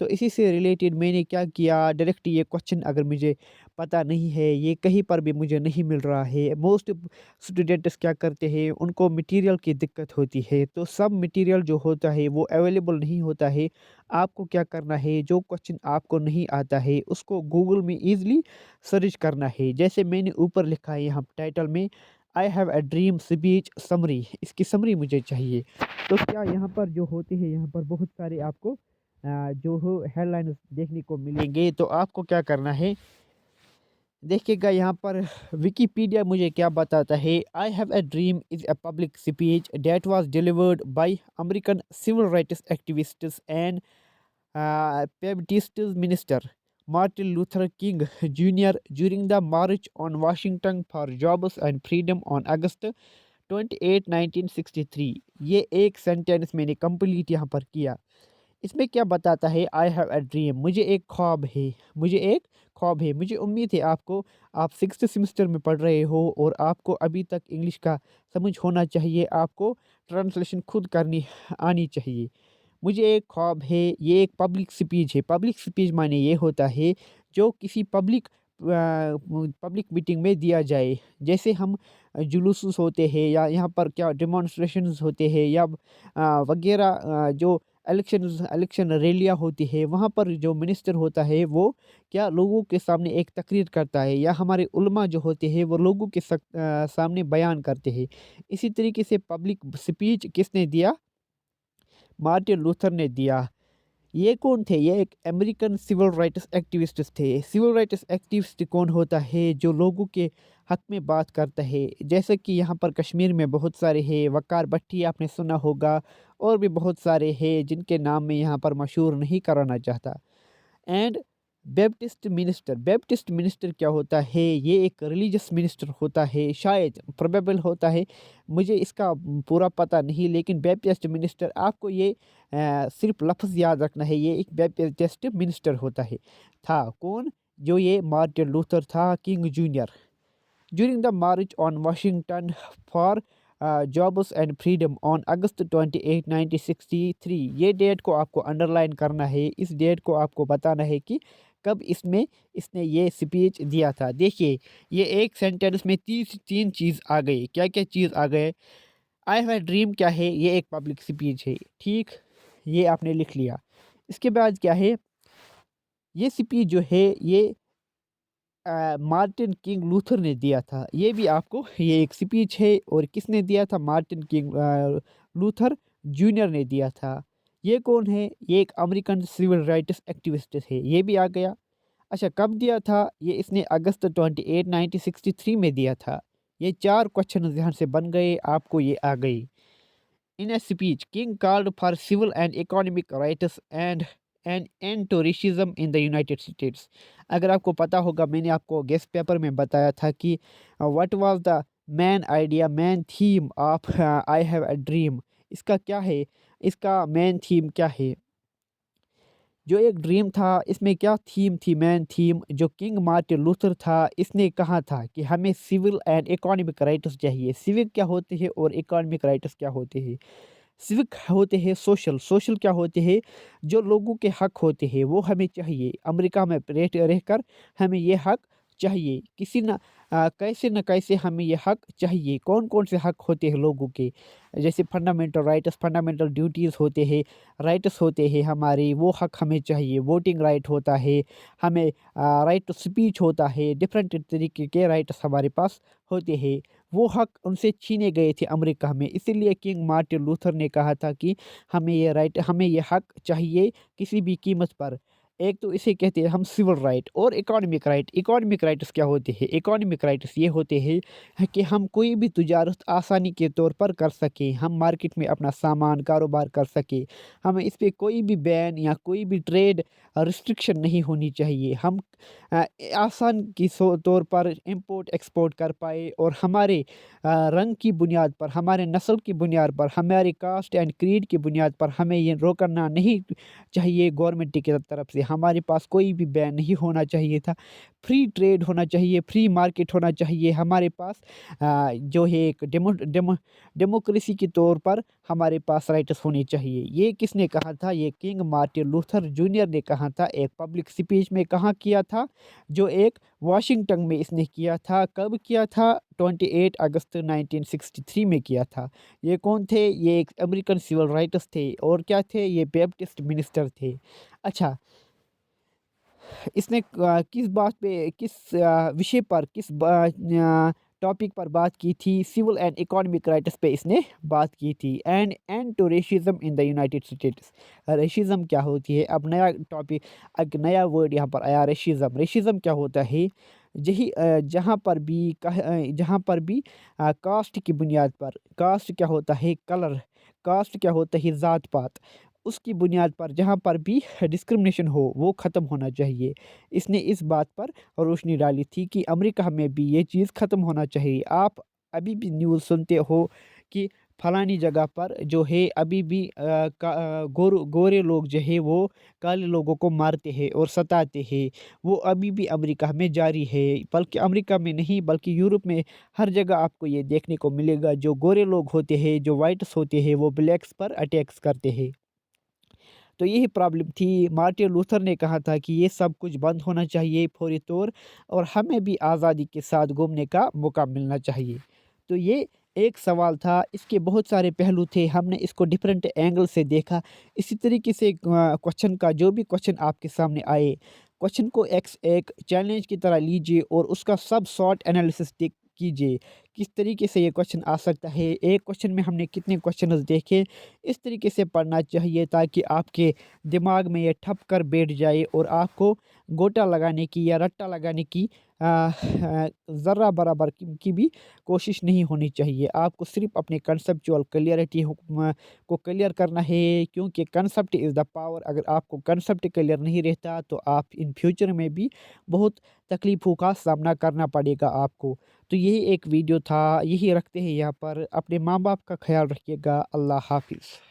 تو اسی سے ریلیٹڈ میں نے کیا کیا، ڈائریکٹ یہ کویشچن اگر مجھے پتہ نہیں ہے، یہ کہیں پر بھی مجھے نہیں مل رہا ہے، موسٹ اسٹوڈنٹس کیا کرتے ہیں، ان کو مٹیریل کی دقت ہوتی ہے، تو سب مٹیریل جو ہوتا ہے وہ اویلیبل نہیں ہوتا ہے۔ آپ کو کیا کرنا ہے، جو کویشچن آپ کو نہیں آتا ہے اس کو گوگل میں ایزلی سرچ کرنا ہے، جیسے میں نے اوپر لکھا ہے یہاں ٹائٹل میں I have a dream speech summary, اس کی سمری مجھے چاہیے۔ تو کیا یہاں پر جو ہوتے ہیں، یہاں پر بہت سارے آپ کو جو ہو ہیڈ لائنز دیکھنے کو ملیں گے، تو آپ کو کیا کرنا ہے، دیکھیے گا یہاں پر ویکیپیڈیا مجھے کیا بتاتا ہے، I have a dream is a public speech that was delivered by American civil rights activists and Baptist minister Martin Luther King Junior during the March on Washington for jobs and freedom on August 28 1963۔ یہ ایک sentence میں نے complete یہاں پر کیا۔ اس میں کیا بتاتا ہے، آئی ہیو اے ڈریم، مجھے ایک خواب ہے، مجھے ایک خواب ہے، مجھے امید ہے آپ 6th سیمسٹر میں پڑھ رہے ہو اور آپ کو ابھی تک انگلش کا سمجھ ہونا چاہیے، آپ کو ٹرانسلیشن خود کرنی آنی چاہیے۔ مجھے ایک خواب ہے، یہ ایک پبلک سپیچ ہے، پبلک سپیچ معنی یہ ہوتا ہے جو کسی پبلک میٹنگ میں دیا جائے، جیسے ہم جلوسز ہوتے ہیں یا یہاں پر کیا ڈیمانسٹریشنز ہوتے ہیں یا وغیرہ جو الیکشن ریلیاں ہوتی ہے، وہاں پر جو منسٹر ہوتا ہے وہ کیا لوگوں کے سامنے ایک تقریر کرتا ہے، یا ہمارے علماء جو ہوتے ہیں وہ لوگوں کے سامنے بیان کرتے ہیں۔ اسی طریقے سے پبلک سپیچ کس نے دیا، مارٹن لوتھر نے دیا۔ یہ کون تھے، یہ ایک امریکن سول رائٹس ایکٹیوسٹس تھے۔ سول رائٹس ایکٹیوسٹ کون ہوتا ہے، جو لوگوں کے حق میں بات کرتا ہے، جیسے کہ یہاں پر کشمیر میں بہت سارے ہیں، وقار بھٹی آپ نے سنا ہوگا، اور بھی بہت سارے ہیں جن کے نام میں یہاں پر مشہور نہیں کرانا چاہتا۔ اینڈ بیپٹسٹ منسٹر کیا ہوتا ہے، یہ ایک ریلیجس منسٹر ہوتا ہے، شاید پروبیبل ہوتا ہے، مجھے اس کا پورا پتہ نہیں، لیکن بیپٹسٹ منسٹر آپ کو یہ صرف لفظ یاد رکھنا ہے، یہ ایک بیپٹسٹ منسٹر ہوتا ہے، تھا کون، جو یہ مارٹن لوتھر تھا King Junior during the March on Washington for jobs and freedom on August 28 1963۔ یہ ڈیٹ کو آپ کو انڈر لائن کرنا ہے، اس ڈیٹ کو آپ کو بتانا ہے کہ کب اس نے یہ سپیچ دیا تھا۔ دیکھیے یہ ایک سینٹینس میں تین چیز آ گئی، کیا کیا چیز آ گئے، آئی ہیو اے ڈریم کیا ہے، یہ ایک پبلک سپیچ ہے، ٹھیک، یہ آپ نے لکھ لیا۔ اس کے بعد کیا ہے، یہ سپیچ جو ہے یہ مارٹن کنگ لوتھر نے دیا تھا، یہ بھی آپ کو، یہ ایک سپیچ ہے اور کس نے دیا تھا، مارٹن کنگ لوتھر جونیئر نے دیا تھا۔ یہ کون ہے، یہ ایک امریکن سول رائٹس ایکٹیوسٹ ہے، یہ بھی آ گیا۔ اچھا کب دیا تھا، یہ اس نے اگست 28 1963 میں دیا تھا۔ یہ 4 کویشچن ذہن سے بن گئے، آپ کو یہ آ گئی۔ In a speech, King called for civil and economic rights and an end to racism in the United States۔ اگر آپ کو پتا ہوگا، میں نے آپ کو گیسٹ پیپر میں بتایا تھا کہ what was the main theme of I have a dream، اس کا کیا ہے، اس کا مین تھیم کیا ہے، جو ایک ڈریم تھا اس میں کیا تھیم تھی، مین تھیم جو کنگ مارٹن لوتھر تھا، اس نے کہا تھا کہ ہمیں سول اینڈ اکانومک رائٹس چاہیے۔ سیوک کیا ہوتے ہیں اور اکانومک رائٹس کیا ہوتے ہیں، سیوک ہوتے ہیں سوشل کیا ہوتے ہیں، جو لوگوں کے حق ہوتے ہیں وہ ہمیں چاہیے، امریکہ میں رہ کر ہمیں یہ حق چاہیے، کیسے نہ کیسے ہمیں یہ حق چاہیے۔ کون سے حق ہوتے ہیں لوگوں کے، جیسے فنڈامنٹل رائٹس، فنڈامنٹل ڈیوٹیز ہوتے ہیں، رائٹس ہوتے ہیں ہمارے، وہ حق ہمیں چاہیے۔ ووٹنگ رائٹ ہوتا ہے ہمیں، رائٹ ٹو سپیچ ہوتا ہے، ڈفرینٹ طریقے کے رائٹس ہمارے پاس ہوتے ہیں، وہ حق ان سے چھینے گئے تھے امریکہ میں، اسی لیے کنگ مارٹن لوتھر نے کہا تھا کہ ہمیں یہ حق چاہیے کسی بھی قیمت پر۔ ایک تو اسے کہتے ہیں ہم سول رائٹ، اور اکانومک رائٹ۔ اکانومک رائٹس کیا ہوتے ہیں، اکانومک رائٹس یہ ہوتے ہیں کہ ہم کوئی بھی تجارت آسانی کے طور پر کر سکیں، ہم مارکیٹ میں اپنا سامان کاروبار کر سکیں، ہمیں اس پہ کوئی بھی بین یا کوئی بھی ٹریڈ ریسٹرکشن نہیں ہونی چاہیے، ہم آسان کی طور پر امپورٹ ایکسپورٹ کر پائے، اور ہمارے رنگ کی بنیاد پر، ہمارے نسل کی بنیاد پر، ہمارے کاسٹ اینڈ کریڈ کی بنیاد پر ہمیں یہ روکنا نہیں چاہیے گورنمنٹ کی طرف سے، ہمارے پاس کوئی بھی بین نہیں ہونا چاہیے تھا، فری ٹریڈ ہونا چاہیے، فری مارکیٹ ہونا چاہیے ہمارے پاس، جو ہے ایک ڈیموکریسی کے طور پر ہمارے پاس رائٹس ہونے چاہیے۔ یہ کس نے کہا تھا؟ یہ کنگ مارٹن لوتھر جونیئر نے کہا تھا، ایک پبلک سپیچ میں کہاں کیا تھا؟ جو ایک واشنگٹن میں اس نے کیا تھا۔ کب کیا تھا؟ 28 اگست 1963 میں کیا تھا۔ یہ کون تھے؟ یہ ایک امریکن سول رائٹس تھے، اور کیا تھے؟ یہ بیپٹسٹ منسٹر تھے۔ اچھا، اس نے کس بات پہ، کس وشے پر، کس ٹاپک پر بات کی تھی؟ سول اینڈ اکانومک رائٹس پہ اس نے بات کی تھی۔ And to racism in the United States. Racism کیا ہوتی ہے؟ اب نیا ٹاپک، ایک نیا ورڈ یہاں پر آیا، ریشزم۔ ریشزم کیا ہوتا ہے؟ جہاں پر بھی کاسٹ کی بنیاد پر، کاسٹ کیا ہوتا ہے؟ کلر، کاسٹ کیا ہوتا ہے؟ ذات پات، اس کی بنیاد پر جہاں پر بھی ڈسکرمنیشن ہو وہ ختم ہونا چاہیے۔ اس نے اس بات پر روشنی ڈالی تھی کہ امریکہ میں بھی یہ چیز ختم ہونا چاہیے۔ آپ ابھی بھی نیوز سنتے ہو کہ فلانی جگہ پر جو ہے ابھی بھی گورے لوگ جو ہے وہ کالے لوگوں کو مارتے ہیں اور ستاتے ہیں، وہ ابھی بھی امریکہ میں جاری ہے۔ بلکہ امریکہ میں نہیں بلکہ یورپ میں ہر جگہ آپ کو یہ دیکھنے کو ملے گا، جو گورے لوگ ہوتے ہیں، جو وائٹس ہوتے ہیں، وہ بلیکس پر اٹیکس کرتے ہیں۔ تو یہی پرابلم تھی۔ مارٹن لوتھر نے کہا تھا کہ یہ سب کچھ بند ہونا چاہیے فوری طور، اور ہمیں بھی آزادی کے ساتھ گھومنے کا موقع ملنا چاہیے۔ تو یہ ایک سوال تھا، اس کے بہت سارے پہلو تھے، ہم نے اس کو ڈیفرنٹ اینگل سے دیکھا۔ اسی طریقے سے کوشچن کا، جو بھی کوشچن آپ کے سامنے آئے، کوشچن کو ایک چیلنج کی طرح لیجئے اور اس کا سب شارٹ انالیسس کیجئے، کس طریقے سے یہ کوشچن آ سکتا ہے، ایک کوشچن میں ہم نے کتنے کوشچنز دیکھے۔ اس طریقے سے پڑھنا چاہیے تاکہ آپ کے دماغ میں یہ ٹھپ کر بیٹھ جائے اور آپ کو گوٹا لگانے کی یا رٹا لگانے کی ذرہ برابر کی بھی کوشش نہیں ہونی چاہیے۔ آپ کو صرف اپنے کنسپچول کلیئرٹی کو کلیئر کرنا ہے، کیونکہ کنسپٹ از دا پاور۔ اگر آپ کو کنسپٹ کلیئر نہیں رہتا تو آپ ان فیوچر میں بھی بہت تکلیفوں کا سامنا کرنا پڑے گا آپ کو۔ تو یہی ایک ویڈیو تھا، یہی رکھتے ہیں یہاں پر۔ اپنے ماں باپ کا خیال رکھیے گا۔ اللہ حافظ۔